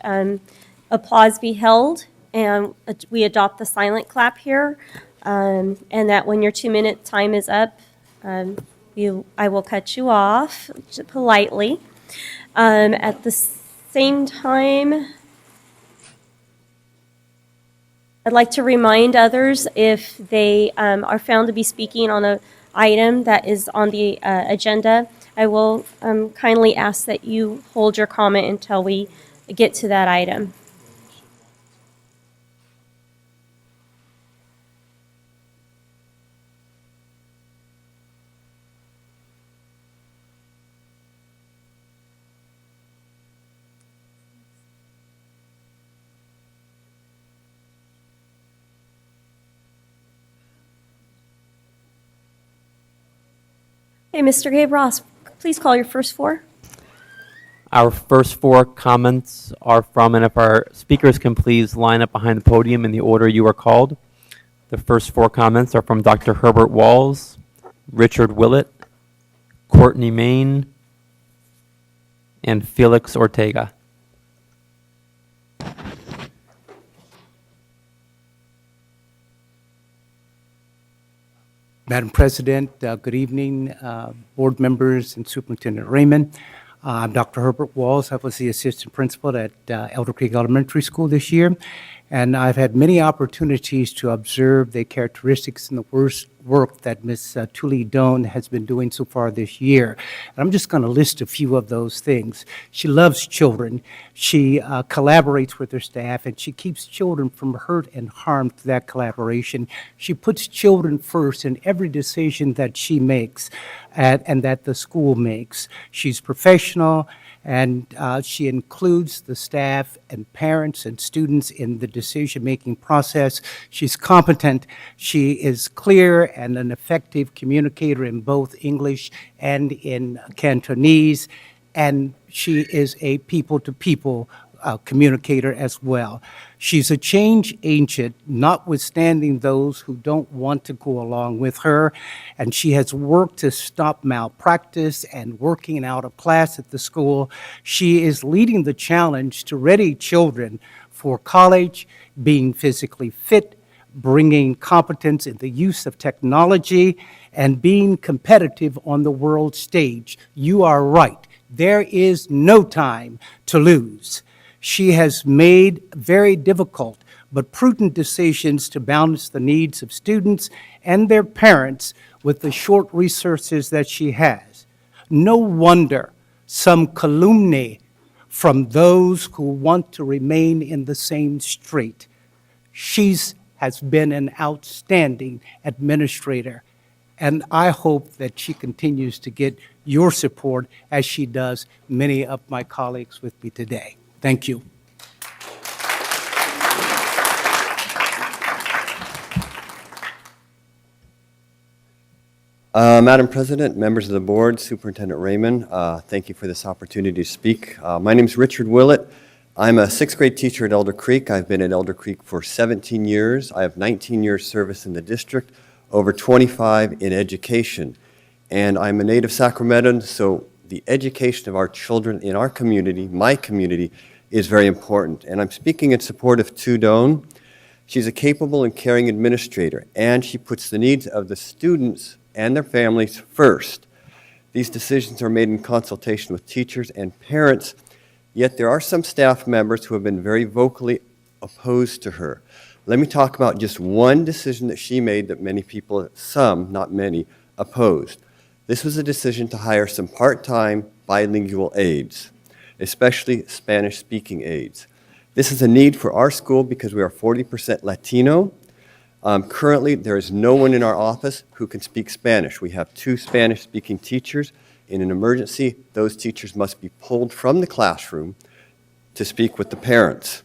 that applause be held and we adopt the silent clap here, and that when your 2-minute time is up, I will cut you off politely. At the same time, I'd like to remind others if they are found to be speaking on an item that is on the agenda, I will kindly ask that you hold your comment until we get to that item. Okay, Mr. Gabe Ross, please call your first four. Our first four comments are from, and if our speakers can please line up behind the podium in the order you are called. The first four comments are from Dr. Herbert Walls, Richard Willett, Courtney Main, and Felix Ortega. Madam President, good evening, board members and Superintendent Raymond. I'm Dr. Herbert Walls. I was the assistant principal at Elder Creek Elementary School this year, and I've had many opportunities to observe the characteristics and the work that Ms. Tully Doan has been doing so far this year. And I'm just going to list a few of those things. She loves children. She collaborates with her staff, and she keeps children from hurt and harm through that collaboration. She puts children first in every decision that she makes and that the school makes. She's professional, and she includes the staff and parents and students in the decision-making process. She's competent. She is clear and an effective communicator in both English and in Cantonese, and she is a people-to-people communicator as well. She's a change agent, notwithstanding those who don't want to go along with her, and she has worked to stop malpractice and working out of class at the school. She is leading the challenge to ready children for college, being physically fit, bringing competence in the use of technology, and being competitive on the world stage. You are right. There is no time to lose. She has made very difficult but prudent decisions to balance the needs of students and their parents with the short resources that she has. No wonder some calumny from those who want to remain in the same strait. She has been an outstanding administrator, and I hope that she continues to get your support as she does many of my colleagues with me today. Thank you. Madam President, members of the board, Superintendent Raymond, thank you for this opportunity to speak. My name is Richard Willett. I'm a 6th grade teacher at Elder Creek. I've been at Elder Creek for 17 years. I have 19 years service in the district, over 25 in education. And I'm a native Sacramentan, so the education of our children in our community, my community, is very important. And I'm speaking in support of Tu Doan. She's a capable and caring administrator, and she puts the needs of the students and their families first. These decisions are made in consultation with teachers and parents, yet there are some staff members who have been very vocally opposed to her. Let me talk about just one decision that she made that many people, some, not many, opposed. This was a decision to hire some part-time bilingual aides, especially Spanish-speaking aides. This is a need for our school because we are 40% Latino. Currently, there is no one in our office who can speak Spanish. We have 2 Spanish-speaking teachers. In an emergency, those teachers must be pulled from the classroom to speak with the parents.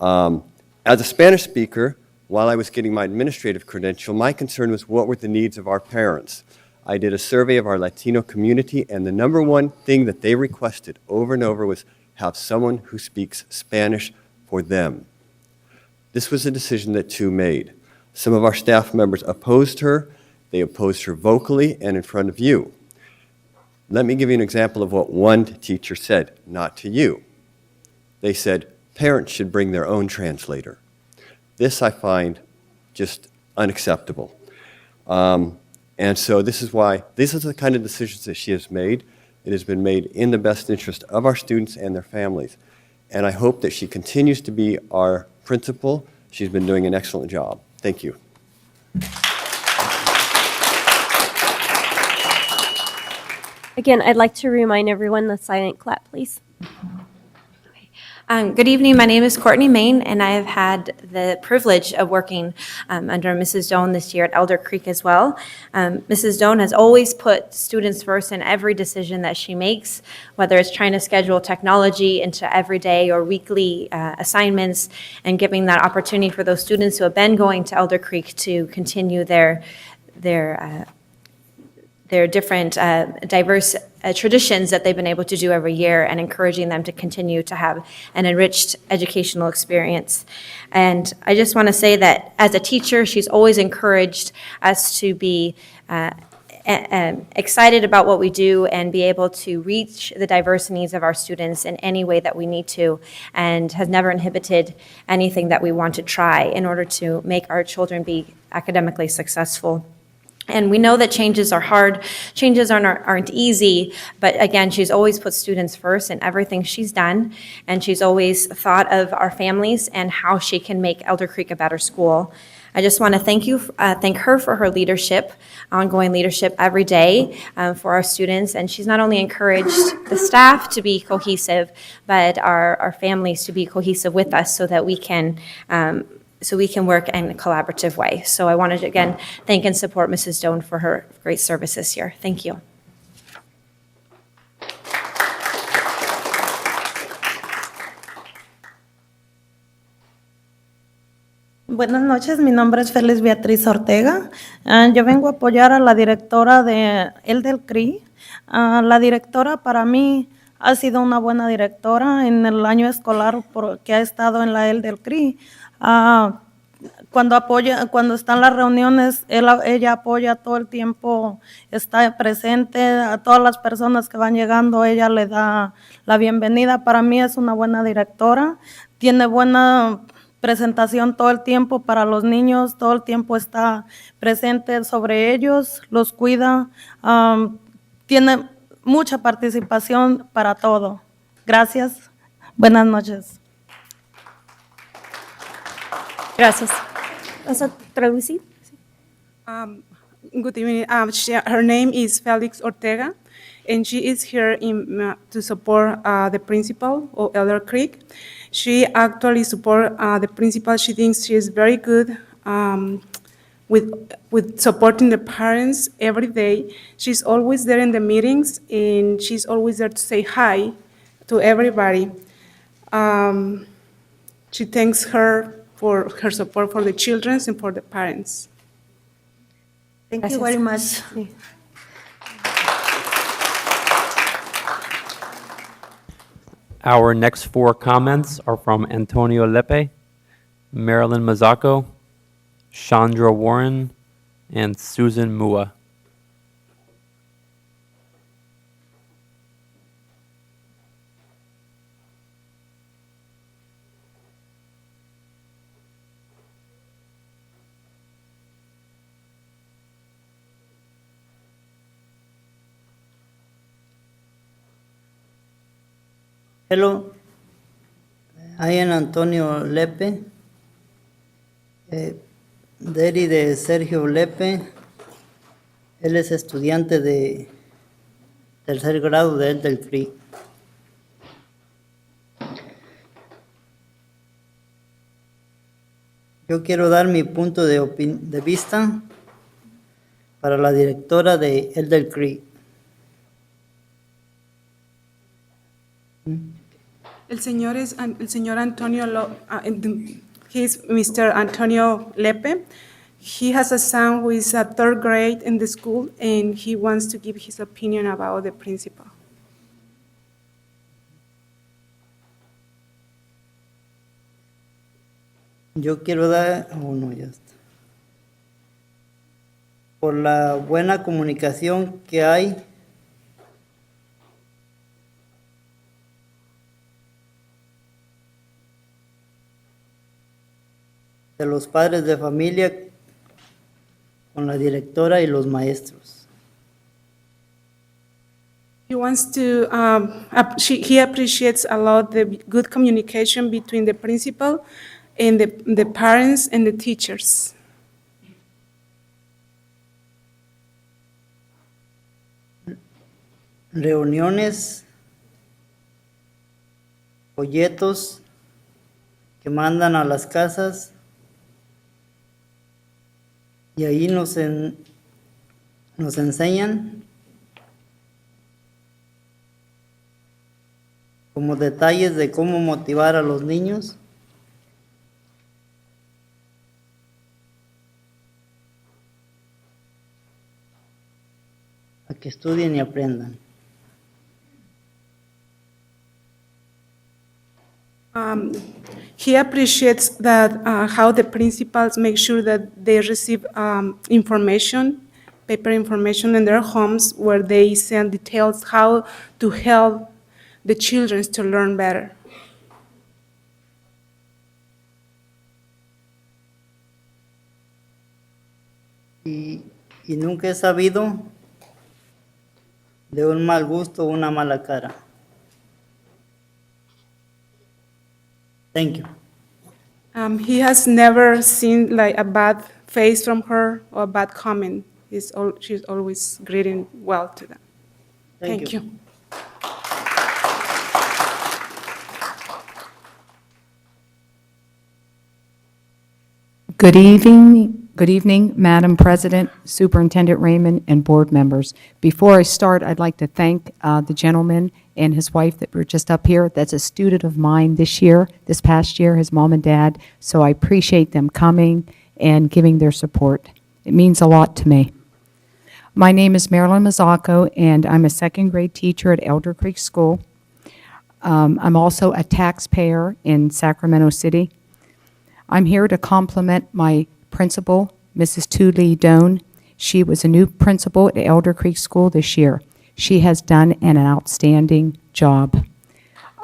As a Spanish speaker, while I was getting my administrative credential, my concern was what were the needs of our parents. I did a survey of our Latino community, and the number one thing that they requested over and over was have someone who speaks Spanish for them. This was a decision that Tu made. Some of our staff members opposed her. They opposed her vocally and in front of you. Let me give you an example of what one teacher said, not to you. they said parents should bring their own translator. This I find just unacceptable. And so this is why, these are the kind of decisions that she has made. It has been made in the best interest of our students and their families. And I hope that she continues to be our principal. She's been doing an excellent job. Thank you. Again, I'd like to remind everyone the silent clap, please. Good evening. My name is Courtney Main, and I have had the privilege of working under Mrs. Doan this year at Elder Creek as well. Mrs. Doan has always put students first in every decision that she makes, whether it's trying to schedule technology into everyday or weekly assignments, and giving that opportunity for those students who have been going to Elder Creek to continue their different diverse traditions that they've been able to do every year, and encouraging them to continue to have an enriched educational experience. And I just want to say that as a teacher, she's always encouraged us to be excited about what we do and be able to reach the diverse needs of our students in any way that we need to, and has never inhibited anything that we want to try in order to make our children be academically successful. And we know that changes are hard, changes aren't easy, but again, she's always put students first in everything she's done, and she's always thought of our families and how she can make Elder Creek a better school. I just want to thank her for her leadership, ongoing leadership every day for our students, and she's not only encouraged the staff to be cohesive, but our families to be cohesive with us so that we can work in a collaborative way. So I wanted to, again, thank and support Mrs. Doan for her great service this year. Thank you. Buenas noches, mi nombre es Félix Beatriz Ortega. Yo vengo a apoyar a la directora de Elder Creek. La directora para mí ha sido una buena directora en el año escolar que ha estado en la Elder Creek. Cuando están las reuniones, ella apoya todo el tiempo, está presente a todas las personas que van llegando, ella le da la bienvenida. Para mí es una buena directora, tiene buena presentación todo el tiempo para los niños, todo el tiempo está presente sobre ellos, los cuida, tiene mucha participación para todo. Gracias, buenas noches. Gracias. ¿Vas a traducir? Good evening. Her name is Felix Ortega, and she is here to support the principal of Elder Creek. She actually supports the principal. She thinks she is very good with supporting the parents every day. She's always there in the meetings, and she's always there to say hi to everybody. She thanks her for her support for the children and for the parents. Thank you very much. Our next four comments are from Antonio Lepe, Marilyn Mazzocco, Chandra Warren, and Susan Mua. Hello, I am Antonio Lepe, daddy de Sergio Lepe. Él es estudiante de tercer grado de Elder Creek. Yo quiero dar mi punto de vista para la directora de Elder Creek. El señor Antonio, he's Mr. Antonio Lepe. He has a son who is at third grade in the school, and he wants to give his opinion about the principal. Yo quiero dar, ya está. Por la buena comunicación que hay de los padres de familia con la directora y los maestros. He wants to, he appreciates a lot the good communication between the principal and the parents and the teachers. Reuniones, folletos que mandan a las casas y ahí nos enseñan como detalles de cómo motivar a los niños a que estudien y aprendan. He appreciates that how the principals make sure that they receive information, paper information in their homes where they send details how to help the children to learn better. Y nunca he sabido de un mal gusto o una mala cara. Thank you. He has never seen like a bad face from her or a bad comment. She's always greeting well to them. Thank you. Good evening, Madam President, Superintendent Raymond, and board members. Before I start, I'd like to thank the gentleman and his wife that were just up here. That's a student of mine this past year, his mom and dad. So I appreciate them coming and giving their support. It means a lot to me. My name is Marilyn Mazzocco, and I'm a second grade teacher at Elder Creek School. I'm also a taxpayer in Sacramento City. I'm here to compliment my principal, Mrs. Tu Lee Doan. She was a new principal at Elder Creek School this year. She has done an outstanding job.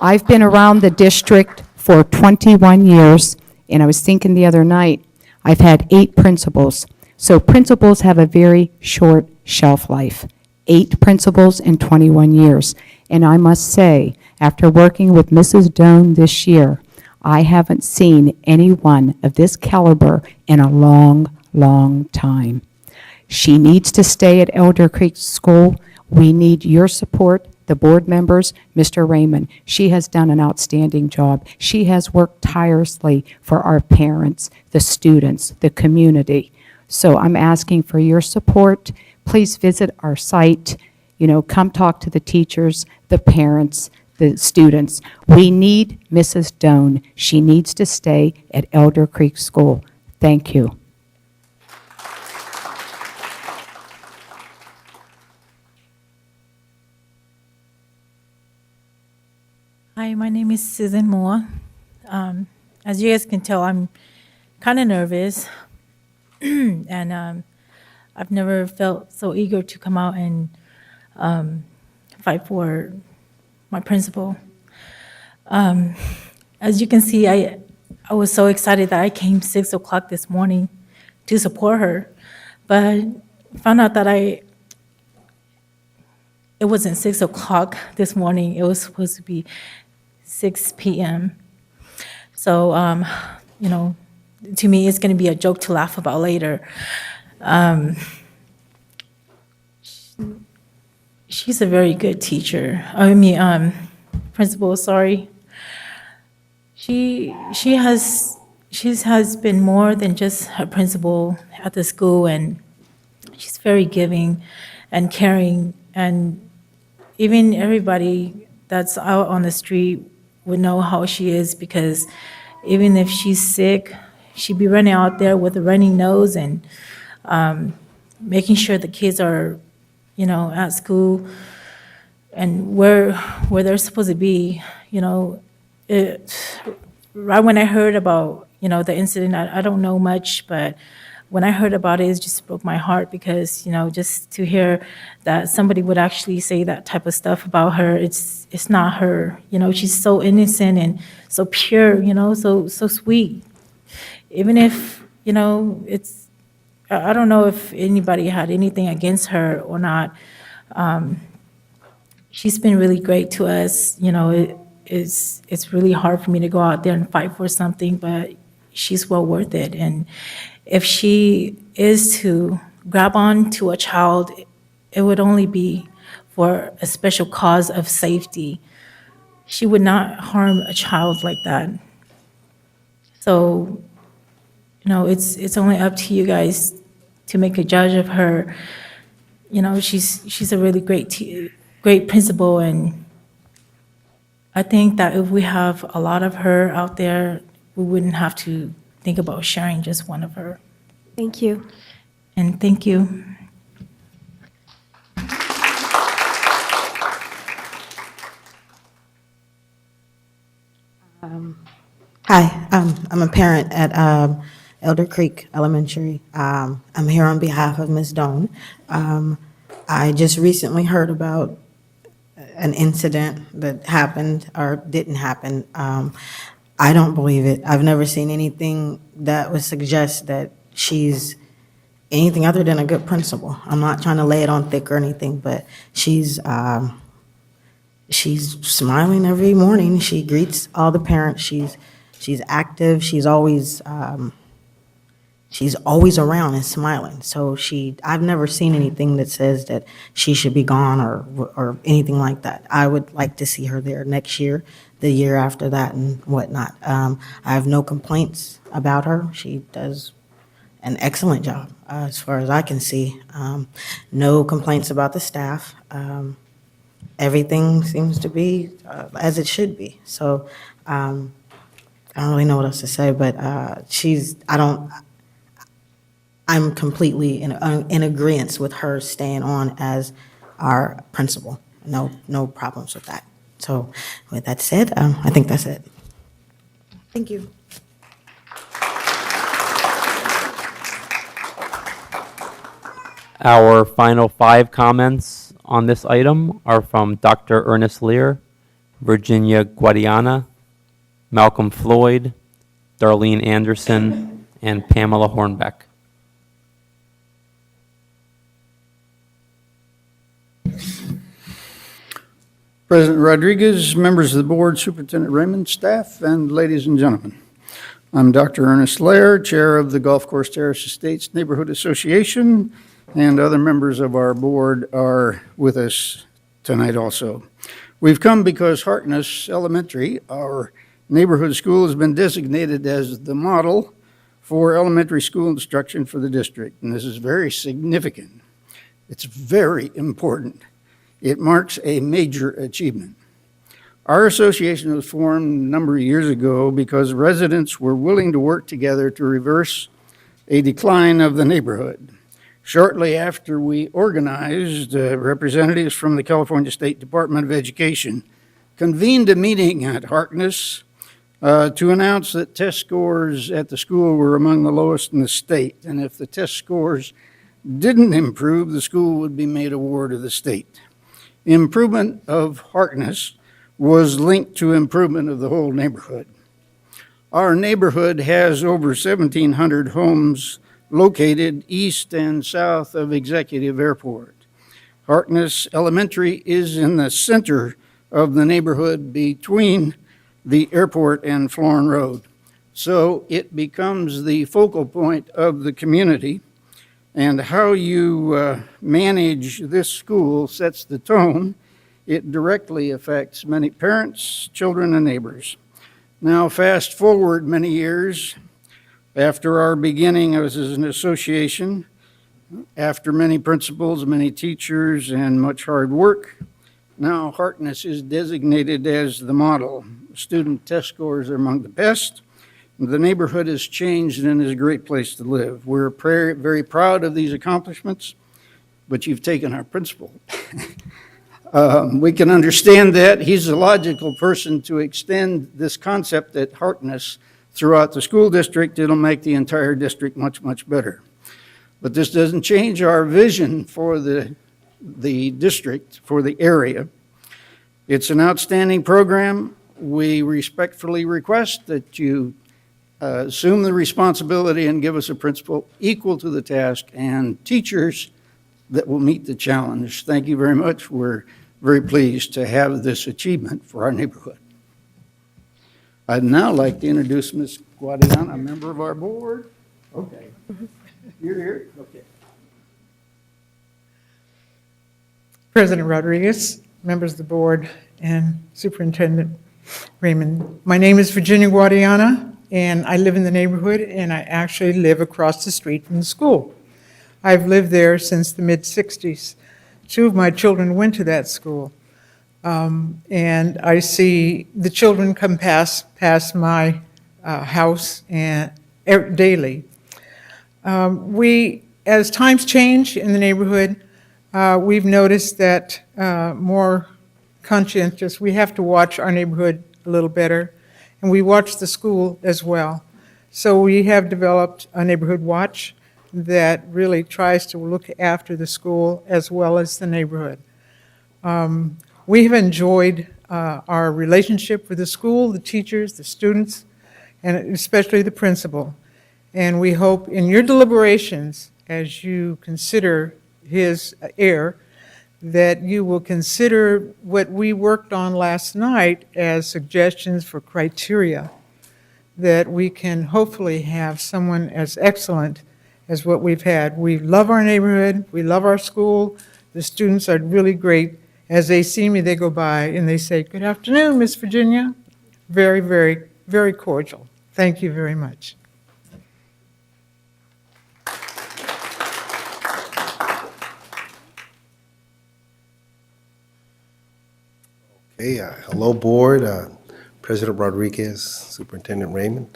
I've been around the district for 21 years, and I was thinking the other night, I've had 8 principals. So principals have a very short shelf life. 8 principals in 21 years. And I must say, after working with Mrs. Doan this year, I haven't seen anyone of this caliber in a long, long time. She needs to stay at Elder Creek School. We need your support, the board members, Mr. Raymond. She has done an outstanding job. She has worked tirelessly for our parents, the students, the community. So I'm asking for your support. Please visit our site. Come talk to the teachers, the parents, the students. We need Mrs. Doan. She needs to stay at Elder Creek School. Thank you. Hi, my name is Susan Moore. As you guys can tell, I'm kind of nervous, and I've never felt so eager to come out and fight for my principal. As you can see, I was so excited that I came 6 o'clock this morning to support her, but found out that it wasn't 6 o'clock this morning. It was supposed to be 6 p.m. So, to me, it's going to be a joke to laugh about later. She's a very good teacher. Principal, sorry. She has been more than just a principal at the school, and she's very giving and caring, and even everybody that's out on the street would know how she is, because even if she's sick, she'd be running out there with a running nose and making sure the kids are, at school and where they're supposed to be. Right when I heard about, the incident, I don't know much, but when I heard about it, it just broke my heart, because, just to hear that somebody would actually say that type of stuff about her, it's not her. She's so innocent and so pure, so sweet. even if, I don't know if anybody had anything against her or not. She's been really great to us. It's really hard for me to go out there and fight for something, but she's well worth it. And if she is to grab on to a child, it would only be for a special cause of safety. She would not harm a child like that. So, it's only up to you guys to make a judge of her. She's a really great principal, and I think that if we have a lot of her out there, we wouldn't have to think about sharing just one of her. Thank you. And thank you. Hi, I'm a parent at Elder Creek Elementary. I'm here on behalf of Ms. Doan. I just recently heard about an incident that happened or didn't happen. I don't believe it. I've never seen anything that would suggest that she's anything other than a good principal. I'm not trying to lay it on thick or anything, but she's smiling every morning. She greets all the parents. She's active. She's always around and smiling. So I've never seen anything that says that she should be gone or anything like that. I would like to see her there next year, the year after that, and whatnot. I have no complaints about her. She does an excellent job, as far as I can see. No complaints about the staff. Everything seems to be as it should be. So I don't really know what else to say, but I'm completely in agreement with her staying on as our principal. No problems with that. So with that said, I think that's it. Thank you. Our final 5 comments on this item are from Dr. Ernest Lear, Virginia Guardiana, Malcolm Floyd, Darlene Anderson, and Pamela Hornbeck. President Rodriguez, members of the board, Superintendent Raymond, staff, and ladies and gentlemen. I'm Dr. Ernest Lair, Chair of the Golf Course Terrace Estates Neighborhood Association, and other members of our board are with us tonight also. We've come because Harkness Elementary, our neighborhood school, has been designated as the model for elementary school instruction for the district, and this is very significant. It's very important. It marks a major achievement. Our association was formed a number of years ago because residents were willing to work together to reverse a decline of the neighborhood. Shortly after we organized, representatives from the California State Department of Education convened a meeting at Harkness to announce that test scores at the school were among the lowest in the state. And if the test scores didn't improve, the school would be made a ward of the state. Improvement of Harkness was linked to improvement of the whole neighborhood. Our neighborhood has over 1,700 homes located east and south of Executive Airport. Harkness Elementary is in the center of the neighborhood between the airport and Florin Road. So it becomes the focal point of the community, and how you manage this school sets the tone. It directly affects many parents, children, and neighbors. Now, fast forward many years after our beginning as an association, after many principals, many teachers, and much hard work, now Harkness is designated as the model. Student test scores are among the best. The neighborhood has changed and is a great place to live. We're very proud of these accomplishments, but you've taken our principal. We can understand that. He's a logical person to extend this concept at Harkness throughout the school district. It'll make the entire district much, much better. But this doesn't change our vision for the district, for the area. It's an outstanding program. We respectfully request that you assume the responsibility and give us a principal equal to the task and teachers that will meet the challenge. Thank you very much. We're very pleased to have this achievement for our neighborhood. I'd now like to introduce Ms. Guardiana, a member of our board. Okay. You're here? Okay. President Rodriguez, members of the board, and Superintendent Raymond. My name is Virginia Guardiana, and I live in the neighborhood, and I actually live across the street from the school. I've lived there since the mid-'60s. Two of my children went to that school. And I see the children come past my house and daily. As times change in the neighborhood, we've noticed that more conscientious, we have to watch our neighborhood a little better, and we watch the school as well. So we have developed a neighborhood watch that really tries to look after the school as well as the neighborhood. We have enjoyed our relationship with the school, the teachers, the students, and especially the principal. And we hope in your deliberations, as you consider his heir, that you will consider what we worked on last night as suggestions for criteria, that we can hopefully have someone as excellent as what we've had. We love our neighborhood, we love our school, the students are really great. As they see me, they go by and they say, "Good afternoon, Miss Virginia." Very, very, very cordial. Thank you very much. Hey, hello, board. President Rodriguez, Superintendent Raymond.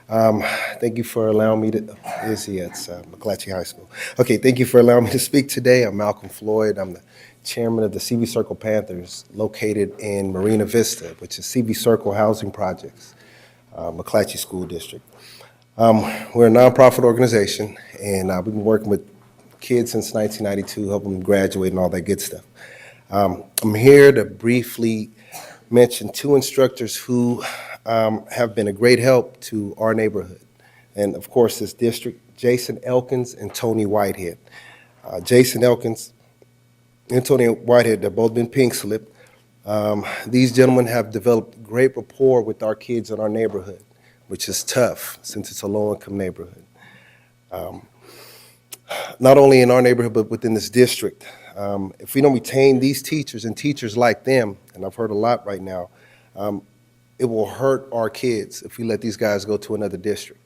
Thank you for allowing me to, is he at McClatchy High School? Okay, thank you for allowing me to speak today. I'm Malcolm Floyd. I'm the chairman of the CV Circle Panthers, located in Marina Vista, which is CV Circle Housing Projects, McClatchy School District. We're a nonprofit organization, and we've been working with kids since 1992, helping them graduate and all that good stuff. I'm here to briefly mention two instructors who have been a great help to our neighborhood, and of course this district, Jason Elkins and Tony Whitehead. Jason Elkins and Tony Whitehead, they've both been pink slipped. These gentlemen have developed great rapport with our kids in our neighborhood, which is tough since it's a low-income neighborhood. Not only in our neighborhood, but within this district. If we don't retain these teachers and teachers like them, and I've heard a lot right now, it will hurt our kids if we let these guys go to another district.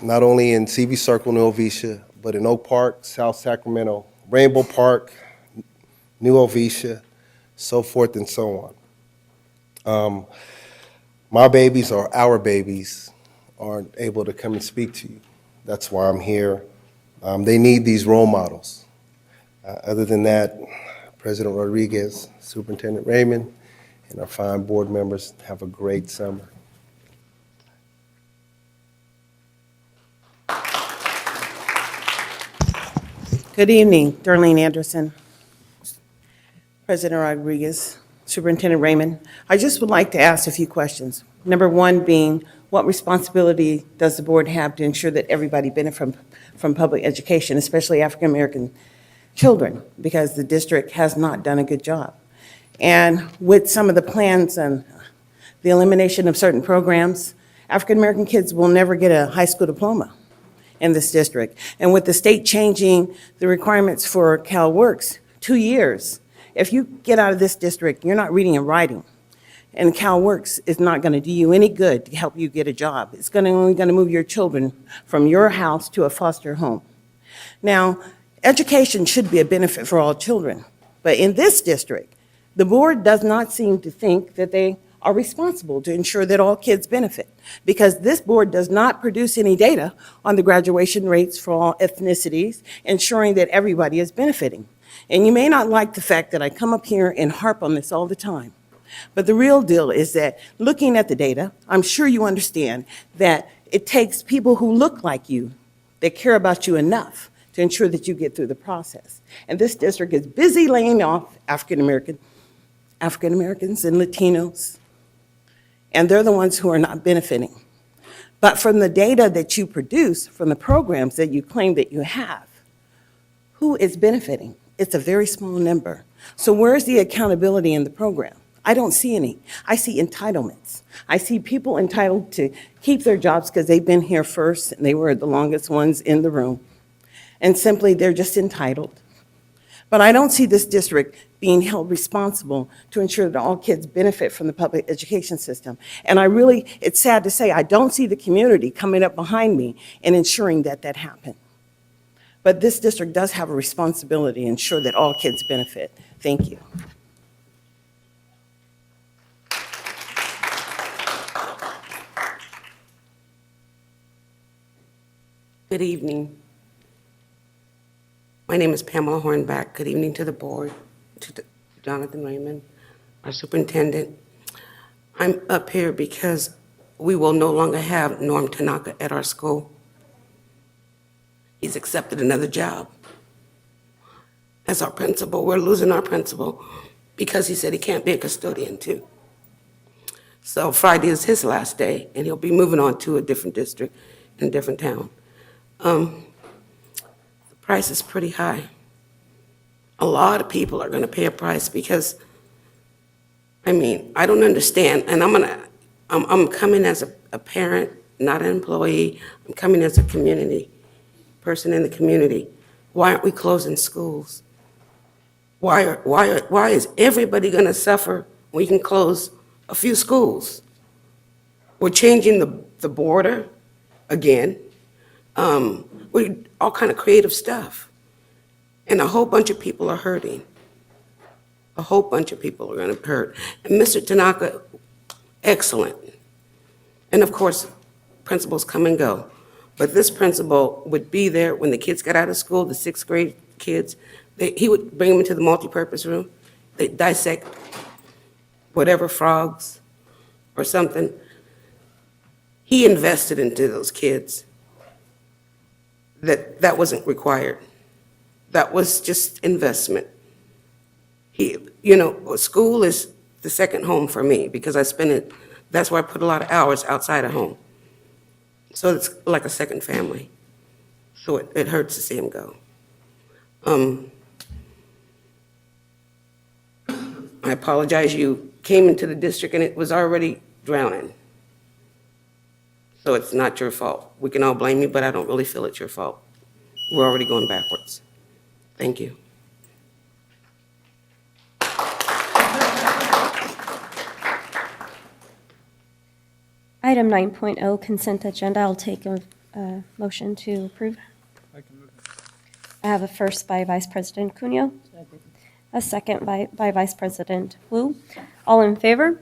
Not only in CV Circle, New Ovisha, but in Oak Park, South Sacramento, Rainbow Park, New Ovisha, so forth and so on. My babies or our babies aren't able to come and speak to you. That's why I'm here. They need these role models. Other than that, President Rodriguez, Superintendent Raymond, and our fine board members, have a great summer. Good evening, Darlene Anderson, President Rodriguez, Superintendent Raymond. I just would like to ask a few questions. Number one being, what responsibility does the board have to ensure that everybody benefit from public education, especially African American children, because the district has not done a good job? And with some of the plans and the elimination of certain programs, African American kids will never get a high school diploma in this district. And with the state changing the requirements for CalWorks, 2 years, if you get out of this district, you're not reading and writing. And CalWorks is not going to do you any good to help you get a job. It's only going to move your children from your house to a foster home. Now, education should be a benefit for all children. But in this district, the board does not seem to think that they are responsible to ensure that all kids benefit, because this board does not produce any data on the graduation rates for all ethnicities, ensuring that everybody is benefiting. And you may not like the fact that I come up here and harp on this all the time, but the real deal is that looking at the data, I'm sure you understand that it takes people who look like you, that care about you enough to ensure that you get through the process. And this district is busy laying off African Americans and Latinos, and they're the ones who are not benefiting. But from the data that you produce, from the programs that you claim that you have, who is benefiting? It's a very small number. So where's the accountability in the program? I don't see any. I see entitlements. I see people entitled to keep their jobs because they've been here first and they were the longest ones in the room. And simply, they're just entitled. But I don't see this district being held responsible to ensure that all kids benefit from the public education system. And it's sad to say, I don't see the community coming up behind me and ensuring that that happens. But this district does have a responsibility to ensure that all kids benefit. Thank you. Good evening. My name is Pamela Back. Good evening to the board, to Jonathan Raymond, our superintendent. I'm up here because we will no longer have Norm Tanaka at our school. He's accepted another job as our principal. We're losing our principal because he said he can't be a custodian too. So Friday is his last day, and he'll be moving on to a different district in a different town. The price is pretty high. A lot of people are gonna pay a price because, I mean, I don't understand, and I'm coming as a parent, not an employee. I'm coming as a community person in the community. Why aren't we closing schools? Why is everybody gonna suffer when we can close a few schools? We're changing the border again. All kind of creative stuff. And a whole bunch of people are hurting. A whole bunch of people are going to hurt. And Mr. Tanaka, excellent. And of course, principals come and go. But this principal would be there when the kids got out of school, the 6th grade kids. He would bring them into the multipurpose room. They'd dissect whatever frogs or something. He invested into those kids. That wasn't required. That was just investment. School is the second home for me because that's where I put a lot of hours outside of home. So it's like a second family. So it hurts to see him go. I apologize, you came into the district and it was already drowning. So it's not your fault. We can all blame you, but I don't really feel it's your fault. We're already going backwards. Thank you. Item 9.0, consent agenda. I'll take a motion to approve. I have a first by Vice President Cunha, a second by Vice President Wu. All in favor?